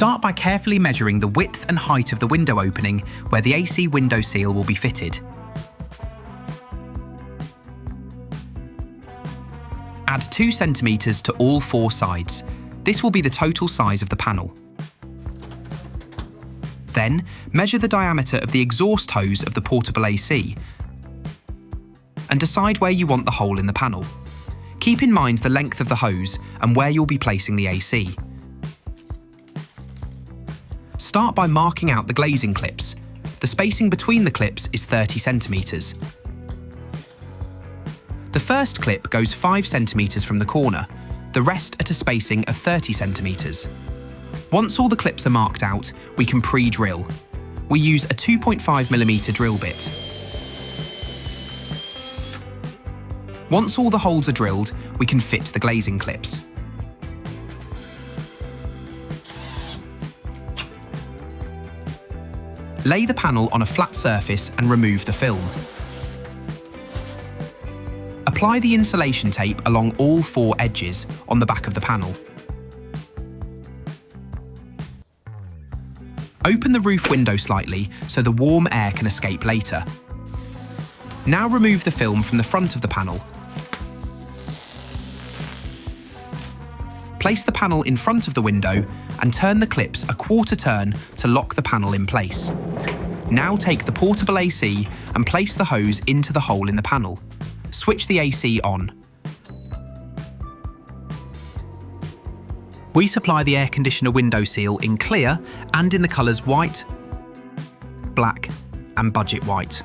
Start by carefully measuring the width and height of the window opening where the AC window seal will be fitted. Add 2 centimetres to all 4 sides. This will be the total size of the panel. Then, measure the diameter of the exhaust hose of the portable AC and decide where you want the hole in the panel. Keep in mind the length of the hose and where you'll be placing the AC. Start by marking out the glazing clips. The spacing between the clips is 30 centimetres. The first clip goes 5 centimetres from the corner, the rest at a spacing of 30 centimetres. Once all the clips are marked out, we can pre-drill. We use a 2.5mm drill bit. Once all the holes are drilled, we can fit the glazing clips. Lay the panel on a flat surface and remove the film. Apply the insulation tape along all 4 edges on the back of the panel. Open the roof window slightly so the warm air can escape later. Now remove the film from the front of the panel. Place the panel in front of the window and turn the clips a quarter turn to lock the panel in place. Now take the portable AC and place the hose into the hole in the panel. Switch the AC on. We supply the air conditioner window seal in clear and in the colours white, black and budget white.